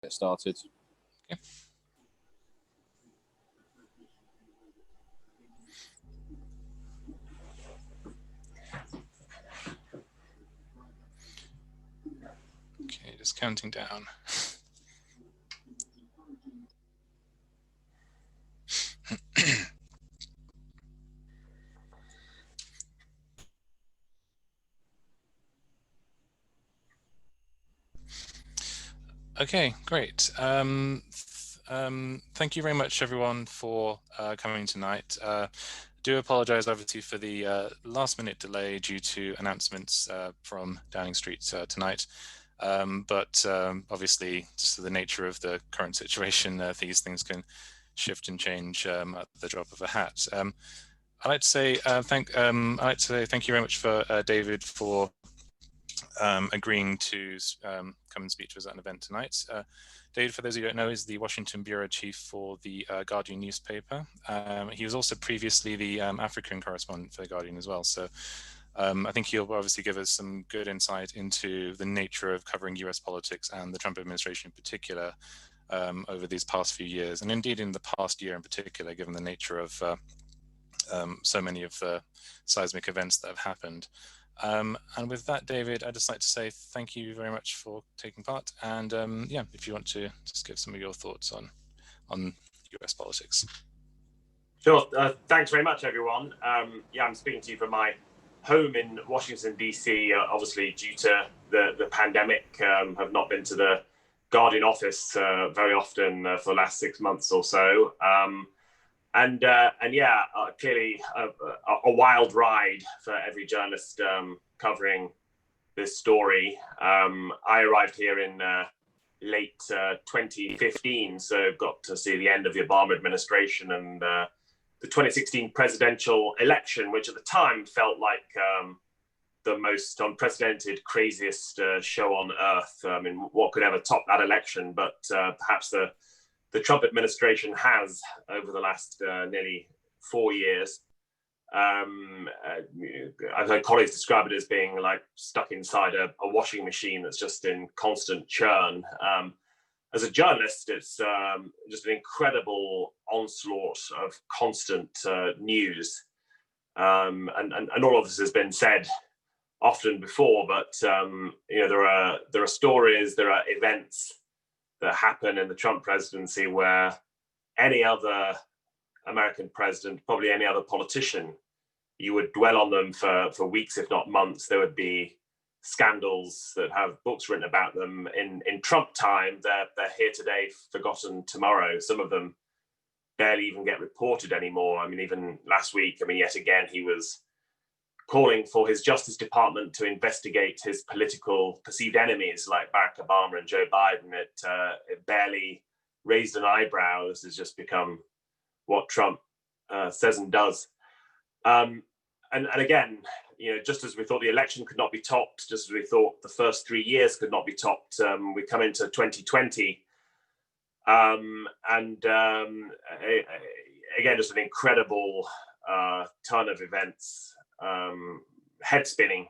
Get started. Okay. Okay, just counting down. Okay, great. Thank you very much, everyone, for coming tonight. Do apologize, obviously, for the last-minute delay due to announcements from Downing Street tonight. But obviously, just the nature of the current situation, these things can shift and change at the drop of a hat. I'd like to say thank you very much for David for agreeing to come and speak to us at an event tonight. David, for those of you who don't know, is the Washington bureau chief for the Guardian newspaper. He was also previously the African correspondent for the Guardian as well. So I think he'll obviously give us some good insight into the nature of covering US politics and the Trump administration in particular over these past few years, and indeed in the past year in particular, given the nature of so many of the seismic events that have happened. And with that, David, I'd just like to say thank you very much for taking part. And yeah, if you want to just give some of your thoughts on US politics. Sure. Thanks very much, everyone. Yeah, I'm speaking to you from my home in Washington, D.C., obviously due to the pandemic. Have not been to the Guardian office very often for the last 6 months or so. And yeah, clearly a wild ride for every journalist covering this story. I arrived here in late 2015, so got to see the end of the Obama administration and the 2016 presidential election, which at the time felt like the most unprecedented, craziest show on earth. I mean, what could ever top that election? But perhaps the Trump administration has over the last nearly 4 years. I've heard colleagues describe it as being like stuck inside a washing machine that's just in constant churn. As a journalist, it's just an incredible onslaught of constant news. And all of this has been said often before, but you know, there are stories, there are events that happen in the Trump presidency where any other American president, probably any other politician, you would dwell on them for weeks, if not months. There would be scandals that have books written about them. In Trump time, they're here today, forgotten tomorrow. Some of them barely even get reported anymore. I mean, even last week, I mean, yet again, he was calling for his Justice Department to investigate his political perceived enemies like Barack Obama and Joe Biden. It barely raised an eyebrow. This has just become what Trump says and does. And again, you know, just as we thought the election could not be topped, just as we thought the first 3 years could not be topped, we come into 2020. Again, just an incredible ton of events. Head spinning.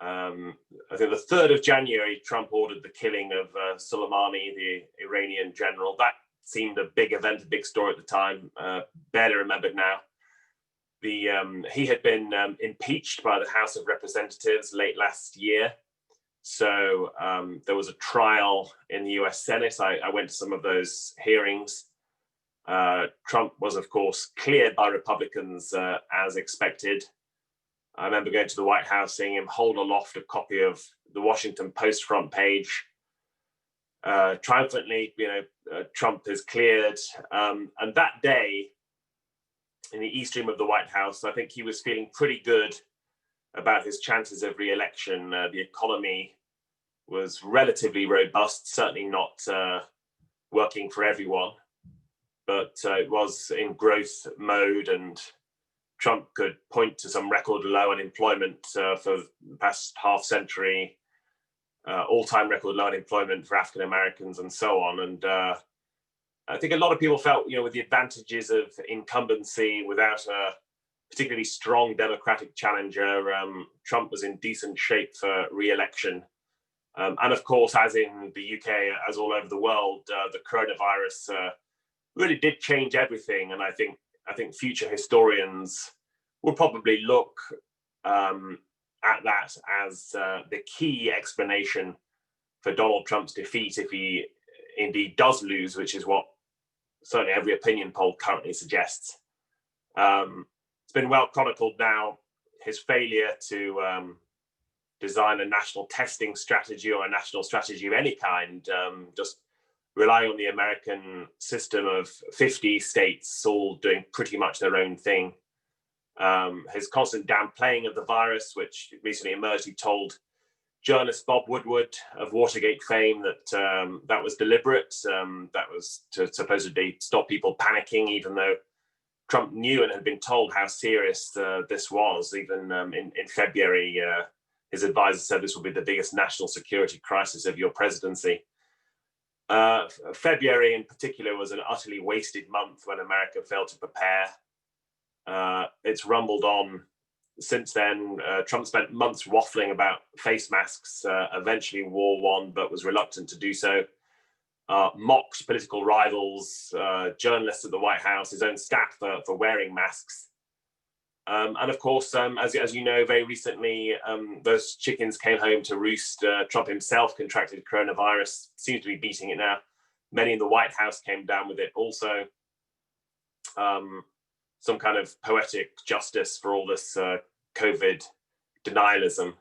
I think the 3rd of January, Trump ordered the killing of Soleimani, the Iranian general. That seemed a big event, a big story at the time. Barely remembered now. He had been impeached by the House of Representatives late last year. So there was a trial in the US Senate. I went to some of those hearings. Trump was, of course, cleared by Republicans as expected. I remember going to the White House, seeing him hold aloft a copy of the Washington Post front page. Triumphantly, you know, Trump is cleared. And that day, in the East Room of the White House, I think he was feeling pretty good about his chances of re-election. The economy was relatively robust, certainly not working for everyone. But it was in growth mode, and Trump could point to some record low unemployment for the past half century, all-time record low unemployment for African Americans, and so on. And I think a lot of people felt, you know, with the advantages of incumbency, without a particularly strong Democratic challenger, Trump was in decent shape for re-election. And of course, as in the UK, as all over the world, the coronavirus really did change everything. And I think future historians will probably look at that as the key explanation for Donald Trump's defeat if he indeed does lose, which is what certainly every opinion poll currently suggests. It's been well chronicled now, his failure to design a national testing strategy or a national strategy of any kind, just relying on the American system of 50 states all doing pretty much their own thing. His constant downplaying of the virus, which recently emerged, he told journalist Bob Woodward of Watergate fame that that was deliberate, that was to supposedly stop people panicking, even though Trump knew and had been told how serious this was. Even in February, his advisor said this will be the biggest national security crisis of your presidency. February in particular was an utterly wasted month when America failed to prepare. It's rumbled on since then. Trump spent months waffling about face masks, eventually wore one, but was reluctant to do so. Mocked political rivals, journalists at the White House, his own staff for wearing masks. And of course, as you know, very recently, those chickens came home to roost. Trump himself contracted coronavirus, seems to be beating it now. Many in the White House came down with it also. Some kind of poetic justice for all this COVID denialism.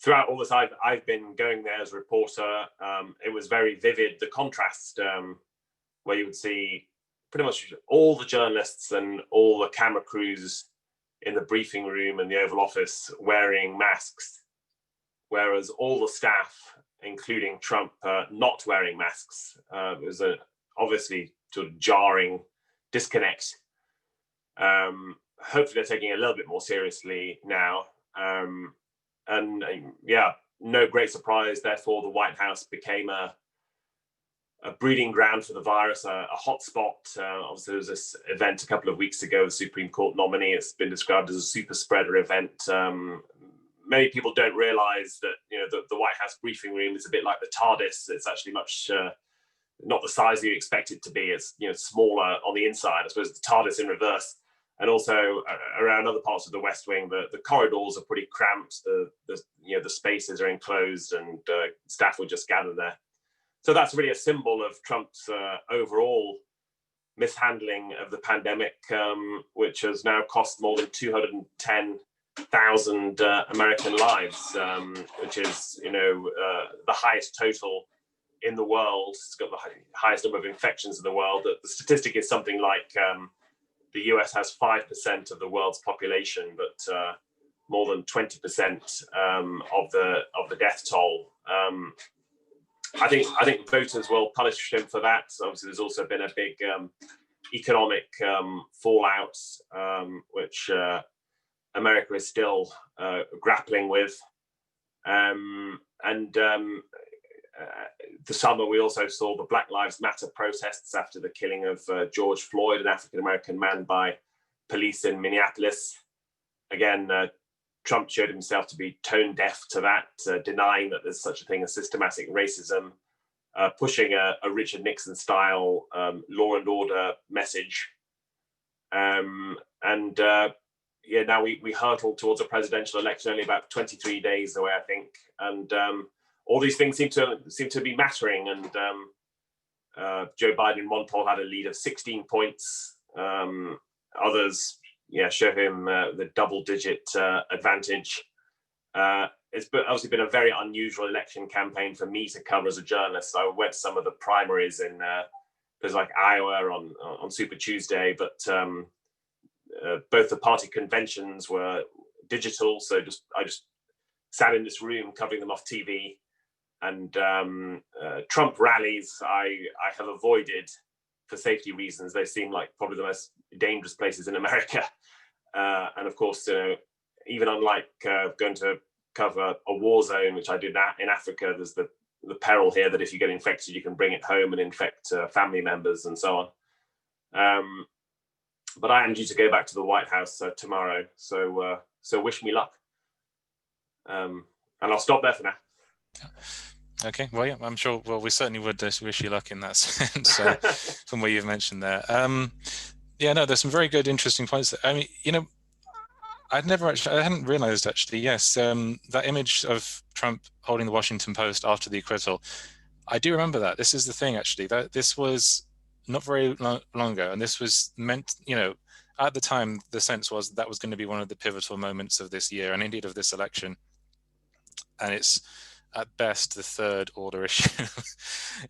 Throughout all this, I've been going there as a reporter. It was very vivid, the contrast where you would see pretty much all the journalists and all the camera crews in the briefing room and the Oval Office wearing masks, whereas all the staff, including Trump, not wearing masks. It was obviously sort of jarring disconnect. Hopefully they're taking it a little bit more seriously now. And yeah, no great surprise. Therefore, the White House became a breeding ground for the virus, a hotspot. Obviously, there was this event a couple of weeks ago, the Supreme Court nominee. It's been described as a super spreader event. Many people don't realize that the White House briefing room is a bit like the TARDIS. It's actually much not the size you expect it to be. It's smaller on the inside. I suppose the TARDIS in reverse. And also around other parts of the West Wing, the corridors are pretty cramped. The spaces are enclosed, and staff would just gather there. So that's really a symbol of Trump's overall mishandling of the pandemic, which has now cost more than 210,000 American lives, which is the highest total in the world. It's got the highest number of infections in the world. The statistic is something like the US has 5% of the world's population, but more than 20% of the death toll. I think voters will punish him for that. So obviously, there's also been a big economic fallout, which America is still grappling with. The summer, we also saw the Black Lives Matter protests after the killing of George Floyd, an African-American man, by police in Minneapolis. Again, Trump showed himself to be tone deaf to that, denying that there's such a thing as systematic racism, pushing a Richard Nixon-style law and order message. Now we hurtle towards a presidential election only about 23 days away, I think. And all these things seem to be mattering. And Joe Biden in one poll had a lead of 16 points. Others, show him the double-digit advantage. It's obviously been a very unusual election campaign for me to cover as a journalist. I went to some of the primaries in places like Iowa on Super Tuesday, but both the party conventions were digital, so I just sat in this room covering them off TV. And Trump rallies I have avoided for safety reasons. They seem like probably the most dangerous places in America. And of course, even unlike going to cover a war zone, which I did in Africa, there's the peril here that if you get infected, you can bring it home and infect family members and so on. But I am due to go back to the White House tomorrow. So wish me luck. And I'll stop there for now. Okay, well, yeah, I'm sure. Well, we certainly would wish you luck in that sense, from what you've mentioned there. Yeah, no, there's some very good, interesting points. I mean, I hadn't realized actually. Yes, that image of Trump holding the Washington Post after the acquittal, I do remember that. This is the thing, actually, that this was not very long ago, and this was meant, at the time, the sense was that was going to be one of the pivotal moments of this year, and indeed of this election. And it's at best the third order issue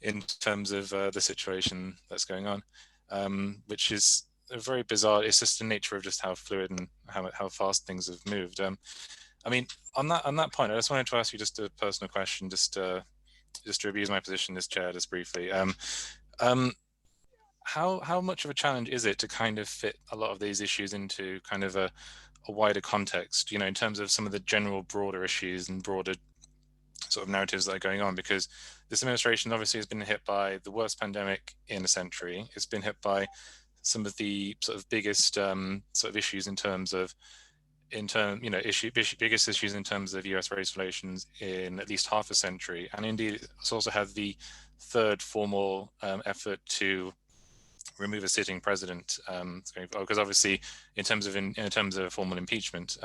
in terms of the situation that's going on, which is very bizarre. It's just the nature of just how fluid and how fast things have moved. I mean, on that point, I just wanted to ask you just a personal question, just to abuse my position as chair, just briefly. How much of a challenge is it to kind of fit a lot of these issues into kind of a wider context, in terms of some of the general broader issues and broader sort of narratives that are going on? Because this administration obviously has been hit by the worst pandemic in a century. It's been hit by some of the sort of biggest sort of issues biggest issues in terms of US race relations in at least half a century. And indeed, it's also had the third formal effort to remove a sitting president, because obviously in terms of formal impeachment,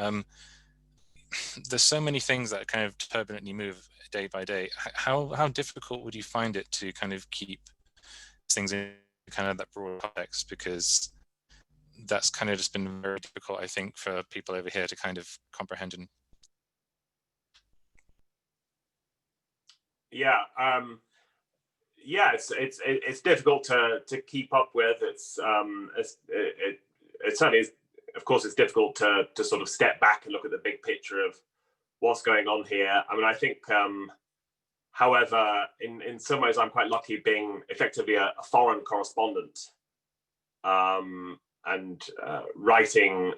there's so many things that kind of turbulently move day by day. How difficult would you find it to kind of keep things in kind of that broad context? Because that's kind of just been very difficult, I think, for people over here to kind of comprehend. And it's difficult to keep up with. It certainly is. Of course, it's difficult to sort of step back and look at the big picture of what's going on here. I mean, I think, however, in some ways, I'm quite lucky being effectively a foreign correspondent, and writing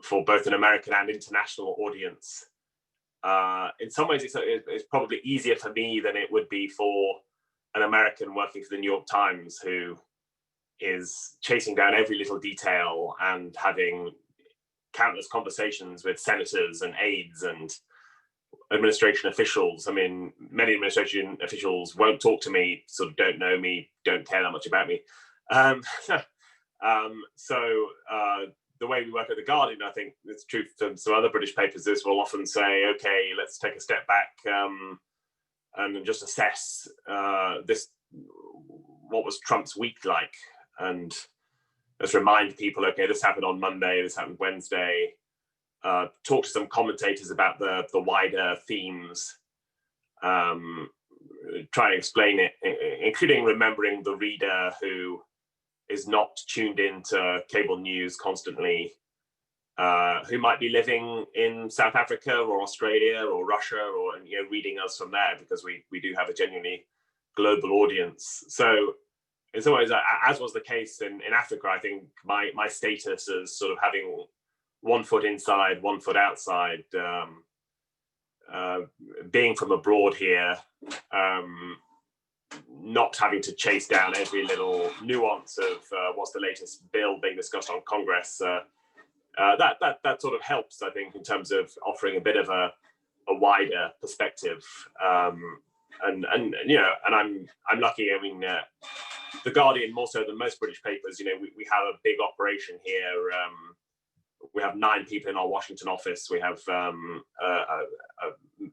for both an American and international audience. In some ways, it's probably easier for me than it would be for an American working for the New York Times, who is chasing down every little detail and having countless conversations with senators and aides and administration officials. I mean, many administration officials won't talk to me, sort of don't know me, don't care that much about me. The way we work at The Guardian, I think it's true for some other British papers, is we'll often say, okay, let's take a step back and just assess what was Trump's week like, and let's remind people, okay, this happened on Monday, this happened Wednesday. Talk to some commentators about the wider themes. Try and explain it, including remembering the reader who is not tuned into cable news constantly, who might be living in South Africa or Australia or Russia, or reading us from there, because we do have a genuinely global audience. So in some ways, as was the case in Africa, I think my status as sort of having one foot inside, one foot outside, being from abroad here, not having to chase down every little nuance of what's the latest bill being discussed on Congress, that sort of helps, I think, in terms of offering a bit of a wider perspective. And I'm lucky. I mean, The Guardian, more so than most British papers, we have a big operation here. We have 9 people in our Washington office. We have a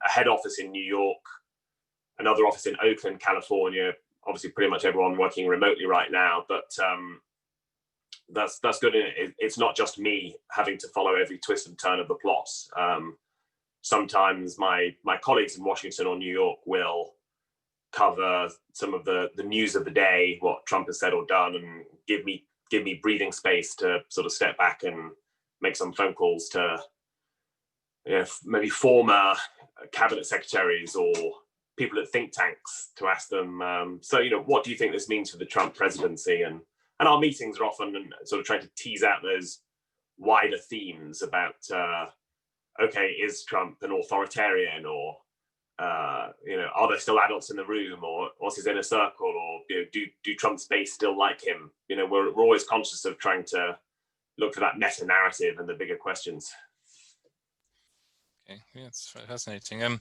head office in New York, another office in Oakland, California. Obviously, pretty much everyone working remotely right now, but that's good. It's not just me having to follow every twist and turn of the plot. Sometimes my colleagues in Washington or New York will cover some of the news of the day, what Trump has said or done, and give me breathing space to sort of step back and make some phone calls to maybe former cabinet secretaries or people at think tanks to ask them, what do you think this means for the Trump presidency? And our meetings are often sort of trying to tease out those wider themes about, okay, is Trump an authoritarian, or are there still adults in the room, or what's his inner circle, or do Trump's base still like him? We're always conscious of trying to look for that meta narrative and the bigger questions. Okay, yeah, it's fascinating.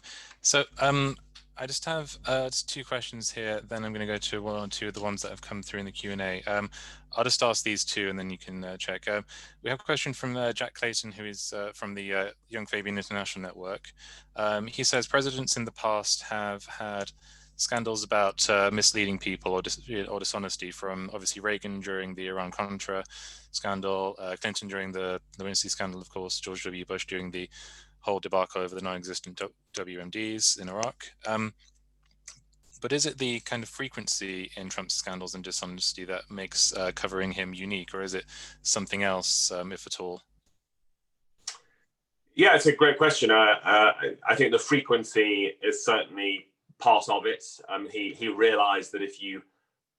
I just have two questions here. Then I'm going to go to one or two of the ones that have come through in the Q&A. I'll just ask these two, and then you can check. We have a question from Jack Clayton, who is from the Young Fabian International Network. He says presidents in the past have had scandals about misleading people or dishonesty, from obviously Reagan during the Iran-Contra scandal, Clinton during the Lewinsky scandal, of course, George W. Bush during the whole debacle over the non-existent WMDs in Iraq. But is it the kind of frequency in Trump's scandals and dishonesty that makes covering him unique, or is it something else, if at all? Yeah, it's a great question. I think the frequency is certainly part of it. He realized that if you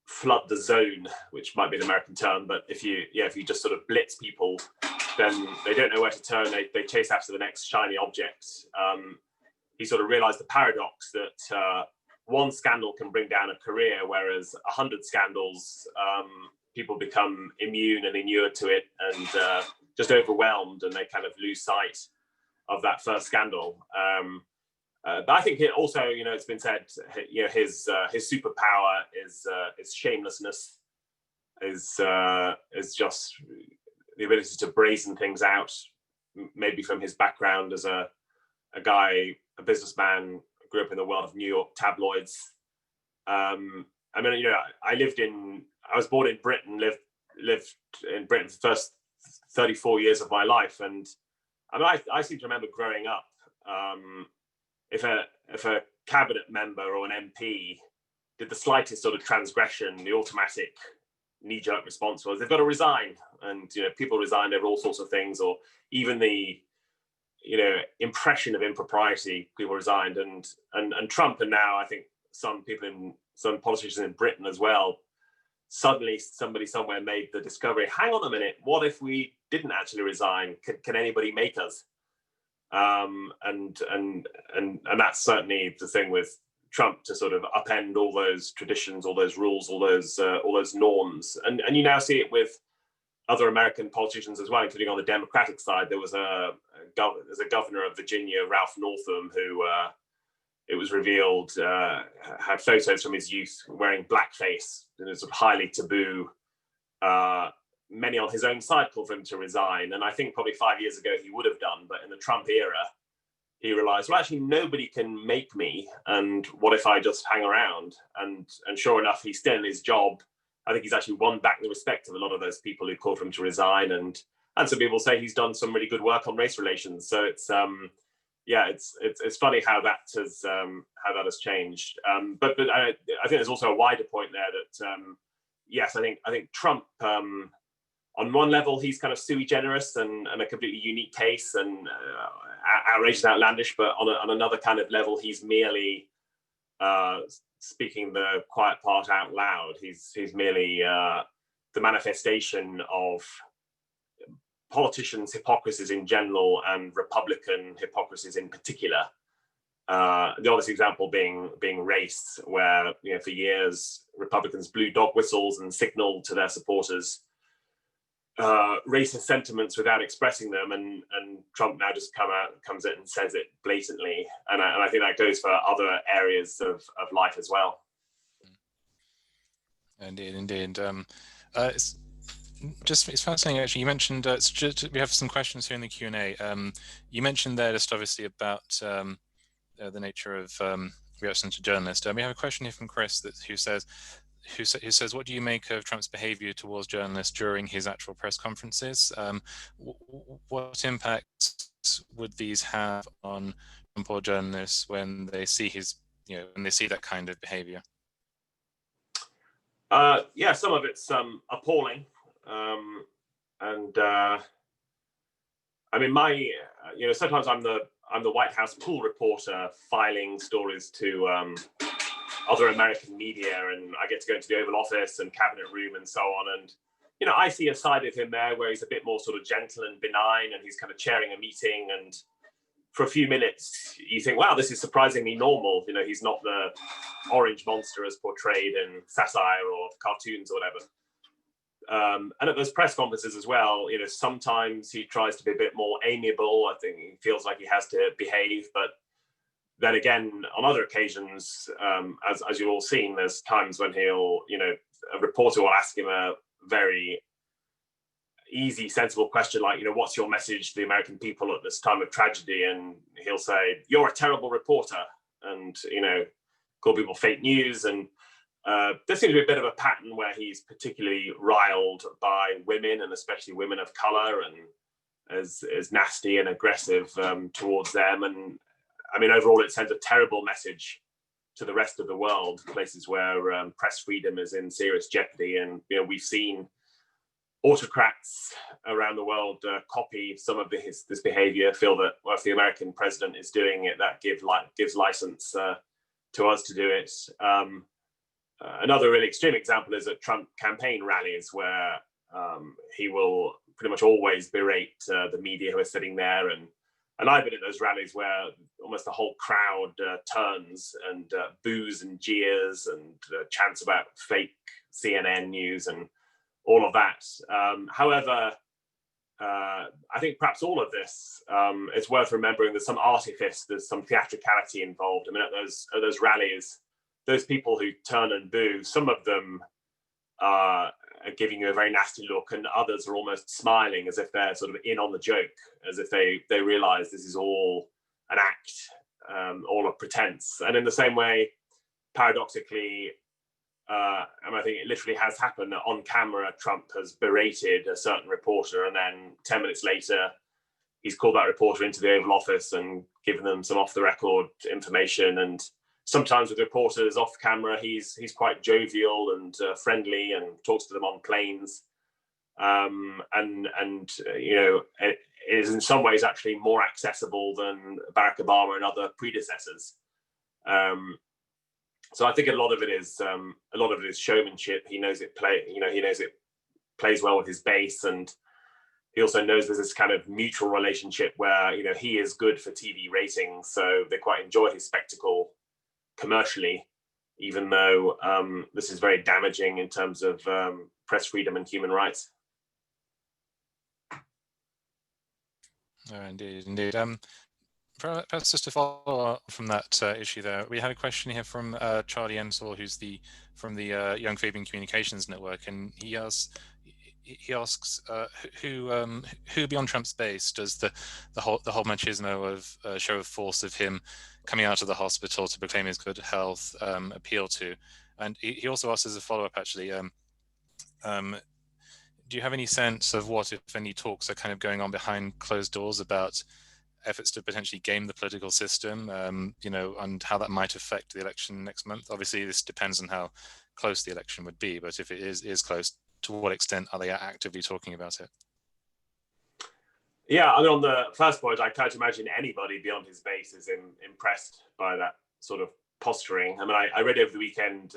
flood the zone, which might be an American term, but if you just sort of blitz people, then they don't know where to turn. They chase after the next shiny object. He sort of realized the paradox that one scandal can bring down a career, whereas 100 scandals, people become immune and inured to it and just overwhelmed, and they kind of lose sight of that first scandal. But I think it also, it's been said, his superpower is shamelessness, is just the ability to brazen things out, maybe from his background as a businessman, grew up in the world of New York tabloids. I was born in Britain, lived in Britain for the first 34 years of my life. And I seem to remember growing up, if a cabinet member or an MP did the slightest sort of transgression, the automatic knee-jerk response was they've got to resign. And people resigned over all sorts of things, or even the impression of impropriety, people resigned. And Trump, and now I think some politicians in Britain as well, suddenly somebody somewhere made the discovery, hang on a minute, what if we didn't actually resign? Can anybody make us? And that's certainly the thing with Trump, to sort of upend all those traditions, all those rules, all those norms. And you now see it with other American politicians as well, including on the Democratic side. There's a governor of Virginia, Ralph Northam, who it was revealed had photos from his youth wearing blackface, and it's sort of highly taboo. Many on his own side called for him to resign, and I think probably 5 years ago he would have done, but in the Trump era, he realized, well, actually nobody can make me, and what if I just hang around? And sure enough, he's still in his job. I think he's actually won back the respect of a lot of those people who called for him to resign, and some people say he's done some really good work on race relations. So it's funny how that has changed. But I think there's also a wider point there that yes, I think Trump, on one level, he's kind of sui generis and a completely unique case and outrageous and outlandish. But on another kind of level, he's merely speaking the quiet part out loud. He's merely the manifestation of politicians' hypocrisies in general and Republican hypocrisies in particular. The obvious example being race, where for years Republicans blew dog whistles and signaled to their supporters racist sentiments without expressing them, and Trump now just comes in and says it blatantly, and I think that goes for other areas of life as well. Indeed. It's fascinating, actually. You mentioned we have some questions here in the Q&A. You mentioned there just obviously about the nature of reaction to journalists. We have a question here from Chris who says, what do you make of Trump's behavior towards journalists during his actual press conferences? What impacts would these have on Trump or journalists when they see that kind of behavior? Some of it's appalling. Sometimes I'm the White House pool reporter filing stories to other American media, and I get to go into the Oval Office and cabinet room and so on. And I see a side of him there where he's a bit more sort of gentle and benign, and he's kind of chairing a meeting, and for a few minutes you think, wow, this is surprisingly normal. He's not the orange monster as portrayed in satire or cartoons or whatever. And at those press conferences as well, sometimes he tries to be a bit more amiable. I think he feels like he has to behave, but then again, on other occasions, as you've all seen, there's times when he'll, a reporter will ask him a very easy, sensible question like, what's your message to the American people at this time of tragedy? And he'll say, "You're a terrible reporter," and call people fake news. And there seems to be a bit of a pattern where he's particularly riled by women, and especially women of color, and as nasty and aggressive towards them. And I mean, overall, it sends a terrible message to the rest of the world, places where press freedom is in serious jeopardy. And we've seen autocrats around the world copy some of this behavior, feel that, well, if the American president is doing it, that gives license to us to do it. Another really extreme example is at Trump campaign rallies, where he will pretty much always berate the media who are sitting there. And I've been at those rallies where almost the whole crowd turns and boos and jeers and chants about fake CNN news and all of that. However, I think perhaps all of this, it's worth remembering there's some artifice, there's some theatricality involved. I mean, at those rallies, those people who turn and boo, some of them are giving you a very nasty look, and others are almost smiling as if they're sort of in on the joke, as if they realize this is all an act, all a pretense. And in the same way, paradoxically, and I think it literally has happened that on camera, Trump has berated a certain reporter, and then 10 minutes later, he's called that reporter into the Oval Office and given them some off-the-record information. And sometimes with reporters off camera, he's quite jovial and friendly and talks to them on planes. It is in some ways actually more accessible than Barack Obama and other predecessors. So I think a lot of it is showmanship. He knows it plays well with his base, and he also knows there's this kind of mutual relationship where he is good for TV ratings, so they quite enjoy his spectacle commercially, even though this is very damaging in terms of press freedom and human rights. Oh, indeed. Perhaps just to follow up from that issue there, we had a question here from Charlie Ensor, who's from the Young Fabian Communications Network, and he asks, who beyond Trump's base does the whole machismo of show of force of him coming out of the hospital to proclaim his good health appeal to? And he also asks as a follow-up, actually, do you have any sense of what, if any, talks are kind of going on behind closed doors about efforts to potentially game the political system, and how that might affect the election next month? Obviously, this depends on how close the election would be, but if it is close, to what extent are they actively talking about it? Yeah, I mean, on the first point, I can't imagine anybody beyond his base is impressed by that sort of posturing. I mean, I read over the weekend,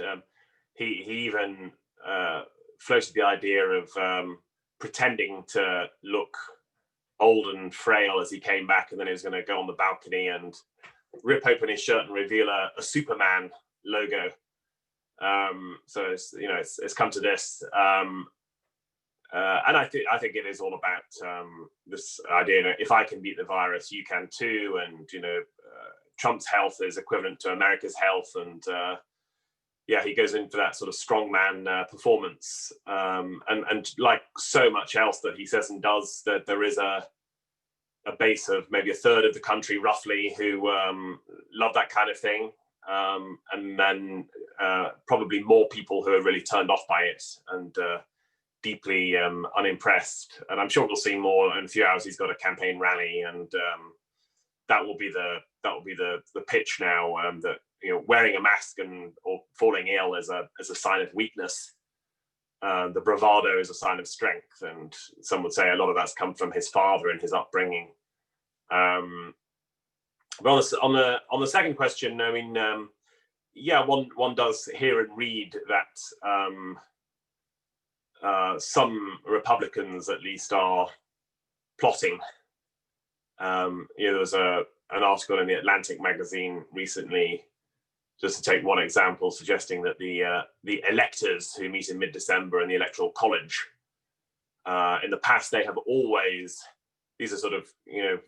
he even floated the idea of pretending to look old and frail as he came back, and then he was going to go on the balcony and rip open his shirt and reveal a Superman logo. So it's come to this, and I think it is all about this idea. If I can beat the virus, you can too. And Trump's health is equivalent to America's health, and he goes in for that sort of strongman performance. And like so much else that he says and does, that there is a base of maybe a third of the country, roughly, who love that kind of thing. And then probably more people who are really turned off by it and deeply unimpressed. And I'm sure we'll see more in a few hours. He's got a campaign rally, and that will be the pitch now. That wearing a mask or falling ill is a sign of weakness. The bravado is a sign of strength, and some would say a lot of that's come from his father and his upbringing. But on the second question, I mean, one does hear and read that some Republicans, at least, are plotting. There was an article in the Atlantic magazine recently, just to take one example, suggesting that the electors who meet in mid-December in the Electoral College, in the past, they have always these are sort of,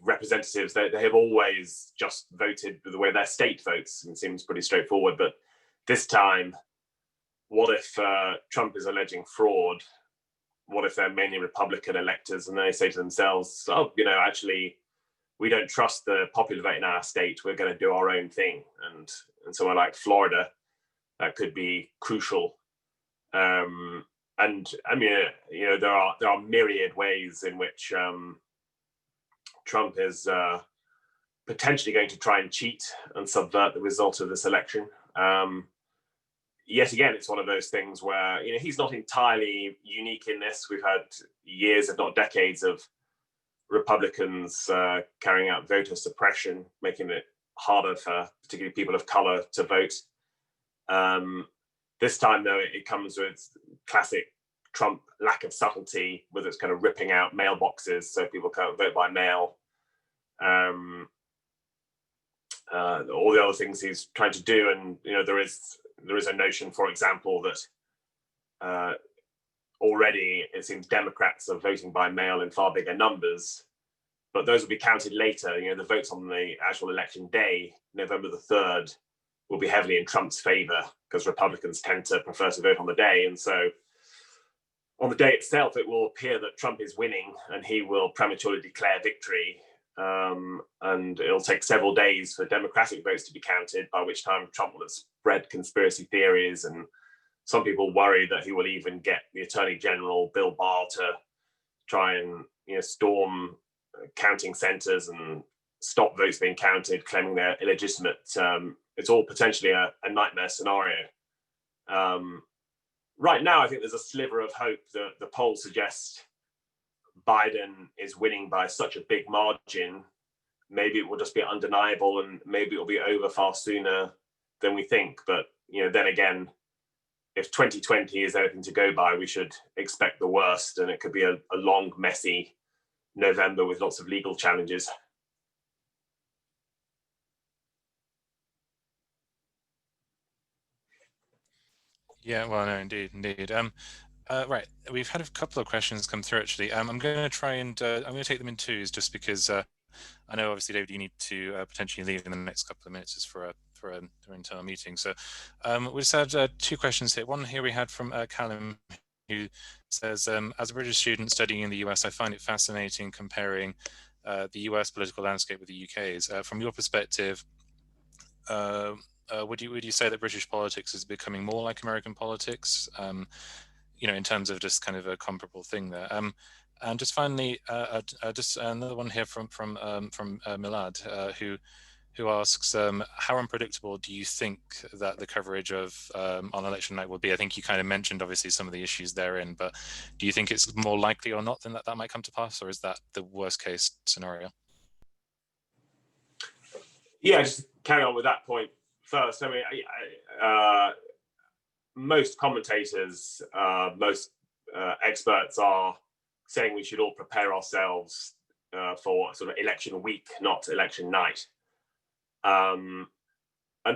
representatives. They have always just voted the way their state votes, and it seems pretty straightforward. But this time, what if Trump is alleging fraud? What if they're mainly Republican electors and they say to themselves, oh, actually, we don't trust the popular vote in our state. We're going to do our own thing. And somewhere like Florida, that could be crucial. And I mean, there are myriad ways in which Trump is potentially going to try and cheat and subvert the result of this election. Yet again, it's one of those things where he's not entirely unique in this. We've had years, if not decades, of Republicans carrying out voter suppression, making it harder for particularly people of color to vote. This time, though, it comes with classic Trump lack of subtlety, with its kind of ripping out mailboxes so people can't vote by mail. All the other things he's trying to do, and there is a notion, for example, that already it seems Democrats are voting by mail in far bigger numbers, but those will be counted later. The votes on the actual election day, November the 3rd, will be heavily in Trump's favor because Republicans tend to prefer to vote on the day. And so on the day itself, it will appear that Trump is winning and he will prematurely declare victory. And it'll take several days for Democratic votes to be counted, by which time Trump will have spread conspiracy theories. And some people worry that he will even get the Attorney General, Bill Barr, to try and storm counting centers and stop votes being counted, claiming they're illegitimate. It's all potentially a nightmare scenario. Right now, I think there's a sliver of hope that the polls suggest Biden is winning by such a big margin. Maybe it will just be undeniable, and maybe it will be over far sooner than we think. But then again, if 2020 is anything to go by, we should expect the worst, and it could be a long, messy November with lots of legal challenges. Yeah, well, no, indeed. Right, we've had a couple of questions come through actually. I'm going to try and I'm going to take them in twos, just because I know obviously, David, you need to potentially leave in the next couple of minutes just for an internal meeting. So we just had two questions here. One here we had from Callum, who says, as a British student studying in the US, I find it fascinating comparing the US political landscape with the UK's. From your perspective, would you say that British politics is becoming more like American politics? In terms of just kind of a comparable thing there. And just finally, just another one here from Milad, who asks, how unpredictable do you think that the coverage of on election night will be? I think you kind of mentioned obviously some of the issues therein, but do you think it's more likely or not than that might come to pass, or is that the worst case scenario? Yeah, just carry on with that point first. I mean, most commentators, most experts are saying we should all prepare ourselves for sort of election week, not election night. And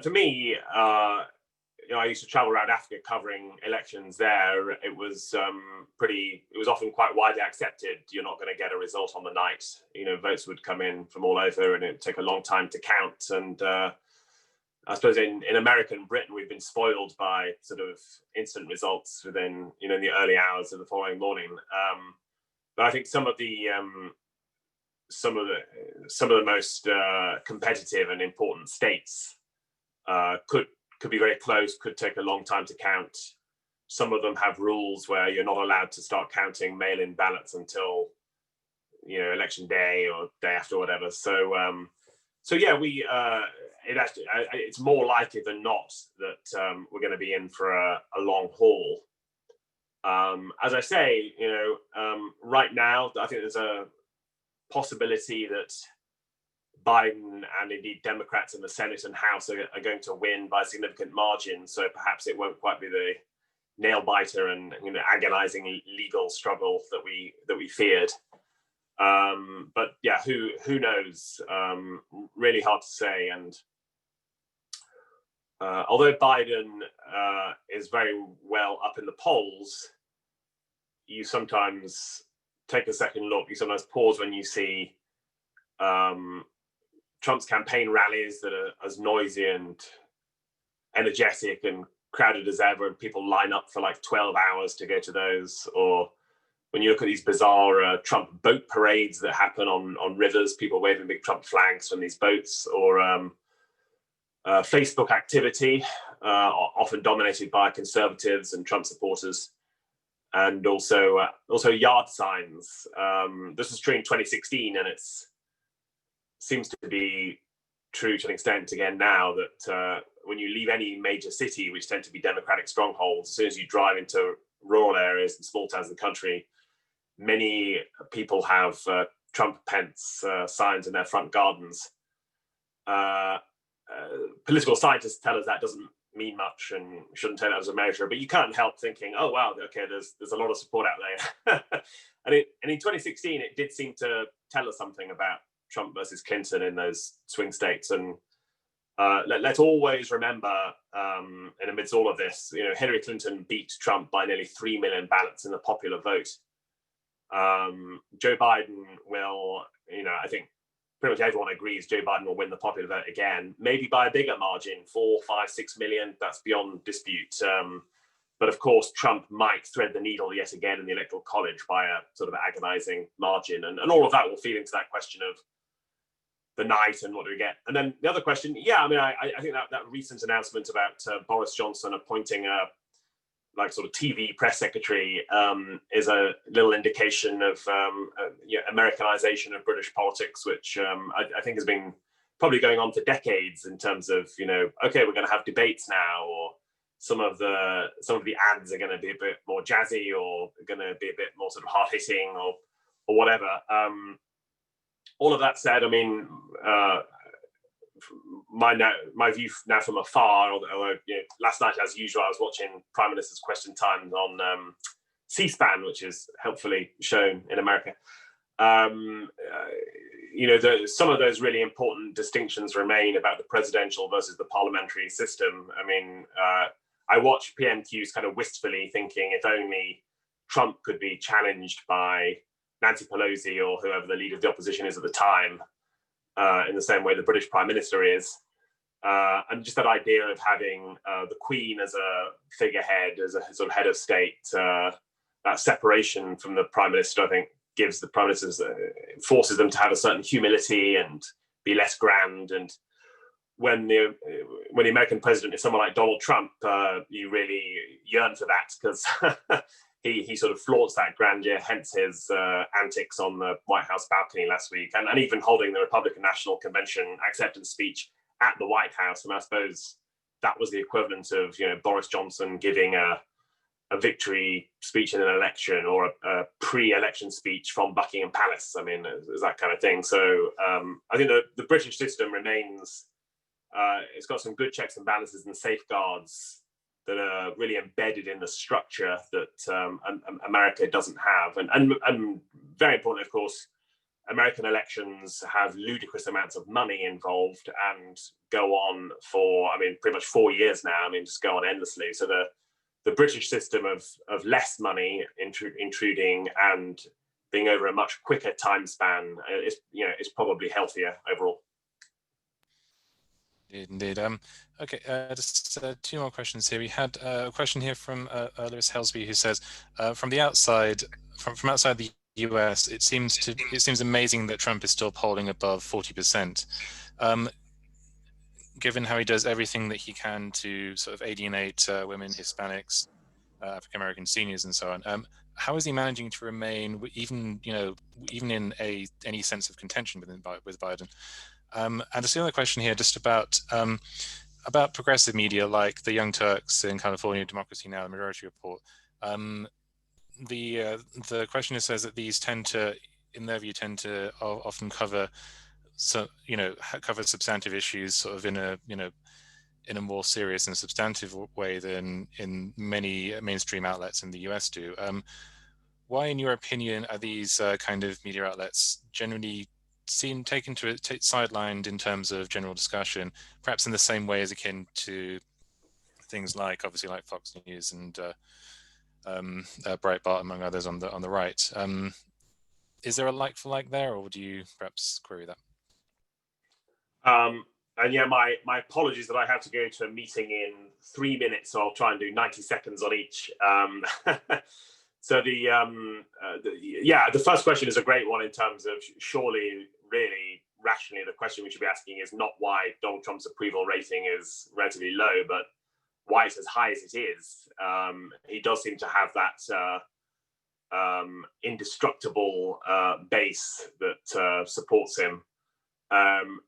for me, I used to travel around Africa covering elections there. It was often quite widely accepted you're not going to get a result on the night. Votes would come in from all over and it would take a long time to count. And I suppose in America and Britain, we've been spoiled by sort of instant results within, in the early hours of the following morning. But I think some of the most competitive and important states could be very close, could take a long time to count. Some of them have rules where you're not allowed to start counting mail-in ballots until election day or day after, whatever. So yeah, it's more likely than not that we're going to be in for a long haul. As I say, right now, I think there's a possibility that Biden and indeed Democrats in the Senate and House are going to win by a significant margin. So perhaps it won't quite be the nail biter and agonizing legal struggle that we feared. But yeah, who knows? Really hard to say. And although Biden is very well up in the polls, you sometimes take a second look. You sometimes pause when you see Trump's campaign rallies that are as noisy and energetic and crowded as ever, and people line up for like 12 hours to go to those. Or when you look at these bizarre Trump boat parades that happen on rivers, people waving big Trump flags from these boats, or Facebook activity, often dominated by conservatives and Trump supporters, and also yard signs. This was true in 2016, and it seems to be true to an extent again now, that when you leave any major city, which tend to be Democratic strongholds, as soon as you drive into rural areas and small towns in the country, many people have Trump Pence signs in their front gardens. Political scientists tell us that doesn't mean much and shouldn't take that as a measure, but you can't help thinking, oh wow, okay, there's a lot of support out there. and in 2016, it did seem to tell us something about Trump versus Clinton in those swing states. And let's always remember, and amidst all of this, Hillary Clinton beat Trump by nearly 3 million ballots in the popular vote. Joe Biden will, I think pretty much everyone agrees Joe Biden will win the popular vote again, maybe by a bigger margin, 4, 5, 6 million. That's beyond dispute. But of course, Trump might thread the needle yet again in the Electoral College by a sort of agonizing margin. And all of that will feed into that question of the night and what do we get. And then the other question, I think that recent announcement about Boris Johnson appointing a sort of TV press secretary is a little indication of Americanization of British politics, which I think has been probably going on for decades, in terms of okay, we're going to have debates now, or some of the ads are going to be a bit more jazzy, or going to be a bit more sort of hard hitting, or whatever. All of that said, I mean, my view now from afar, although last night, as usual, I was watching Prime Minister's Question Time on C-SPAN, which is helpfully shown in America. Some of those really important distinctions remain about the presidential versus the parliamentary system. I mean, I watch PMQs kind of wistfully, thinking if only Trump could be challenged by Nancy Pelosi or whoever the leader of the opposition is at the time, in the same way the British Prime Minister is. And just that idea of having the Queen as a figurehead, as a sort of head of state, that separation from the Prime Minister, I think, gives the Prime Ministers, forces them to have a certain humility and be less grand. And when the American president is someone like Donald Trump, you really yearn for that, because he sort of flaunts that grandeur, hence his antics on the White House balcony last week, and even holding the Republican National Convention acceptance speech at the White House. And I suppose that was the equivalent of Boris Johnson giving a victory speech in an election, or a pre-election speech from Buckingham Palace. I mean, it's that kind of thing. So I think the British system remains, it's got some good checks and balances and safeguards that are really embedded in the structure that America doesn't have. And very important, of course, American elections have ludicrous amounts of money involved and go on for, pretty much 4 years now. Just go on endlessly. So the British system of less money intruding and being over a much quicker time span is probably healthier overall. Indeed. Okay, just 2 more questions here. We had a question here from Lewis Helsby, who says, from the outside, from outside the US, it seems amazing that Trump is still polling above 40%. Given how he does everything that he can to sort of alienate women, Hispanics, African American seniors, and so on, how is he managing to remain, even in any sense of contention with Biden? And a similar question here, just about progressive media like the Young Turks in California, Democracy Now!, the Majority Report. The questioner says that these tend to, in their view, often cover substantive issues sort of in a more serious and substantive way than in many mainstream outlets in the US do. Why, in your opinion, are these kind of media outlets generally sidelined in terms of general discussion, perhaps in the same way as akin to things like Fox News and Breitbart, among others, on the right? is there a like for like there, or would you perhaps query that? And yeah, my apologies that I have to go to a meeting in 3 minutes, so I'll try and do 90 seconds on each. So the first question is a great one in terms of surely, really rationally, the question we should be asking is not why Donald Trump's approval rating is relatively low, but why it's as high as it is. He does seem to have that indestructible base that supports him. Having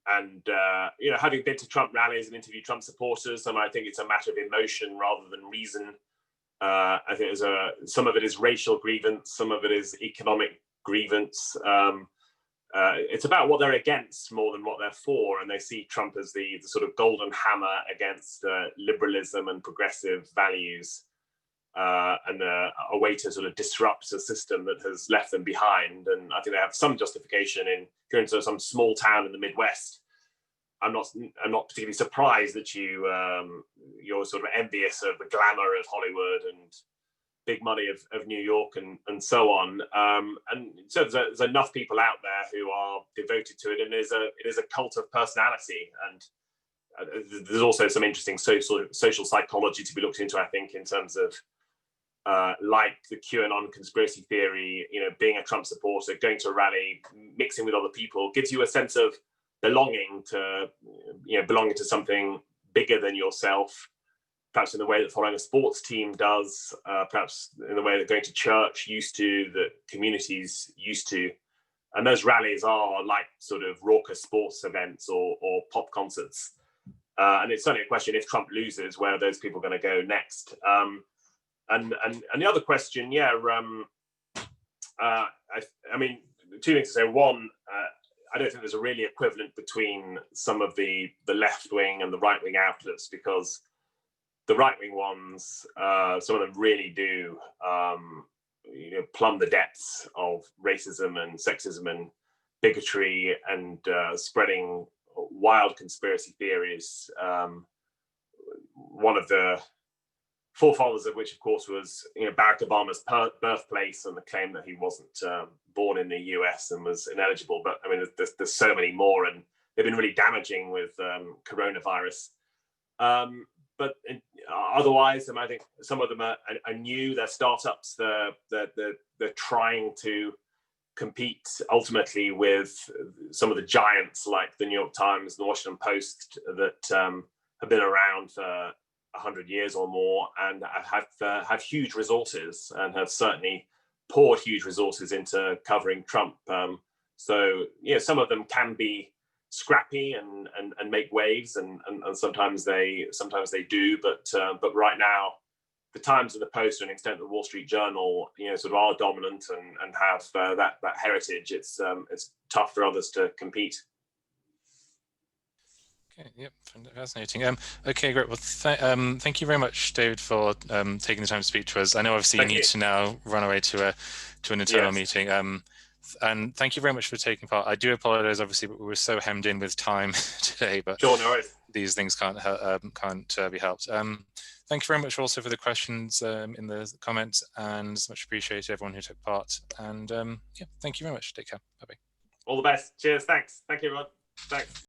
been to Trump rallies and interviewed Trump supporters, and I think it's a matter of emotion rather than reason. I think some of it is racial grievance, some of it is economic grievance. It's about what they're against more than what they're for, and they see Trump as the sort of golden hammer against liberalism and progressive values, and a way to sort of disrupt a system that has left them behind. And I think they have some justification in going to some small town in the Midwest. I'm not particularly surprised that you're sort of envious of the glamour of Hollywood and big money of New York and so on. And so there's enough people out there who are devoted to it, and it is a cult of personality. And there's also some interesting social psychology to be looked into, I think, in terms of like the QAnon conspiracy theory. Being a Trump supporter, going to a rally, mixing with other people gives you a sense of belonging to something bigger than yourself, perhaps in the way that following a sports team does, perhaps in the way that going to church used to, that communities used to. And those rallies are like sort of raucous sports events or pop concerts. And it's certainly a question, if Trump loses, where are those people going to go next? And the other question, I mean, two things to say. One, I don't think there's a really equivalent between some of the left wing and the right wing outlets, because the right wing ones, some of them really do plumb the depths of racism and sexism and bigotry, and spreading wild conspiracy theories. One of the forefathers of which, of course, was Barack Obama's birthplace, and the claim that he wasn't born in the US and was ineligible. But I mean, there's so many more, and they've been really damaging with coronavirus. But otherwise, I think some of them are new. They're startups. They're trying to compete ultimately with some of the giants like the New York Times and the Washington Post that have been around for 100 years or more, and have huge resources, and have certainly poured huge resources into covering Trump. So some of them can be scrappy and make waves, and sometimes they do. But right now, the Times and the Post, to an extent, the Wall Street Journal, sort of are dominant and have that heritage. It's tough for others to compete. Okay, yep, fascinating. Okay, great. Well, thank you very much, David, for taking the time to speak to us. I know obviously you need to now run away to an internal meeting. And thank you very much for taking part. I do apologize, obviously, but we were so hemmed in with time today. But sure, no worries. These things can't be helped. Thank you very much also for the questions in the comments, and it's much appreciated everyone who took part. And thank you very much. Take care. Bye-bye. All the best. Cheers. Thanks. Thank you, everyone. Thanks.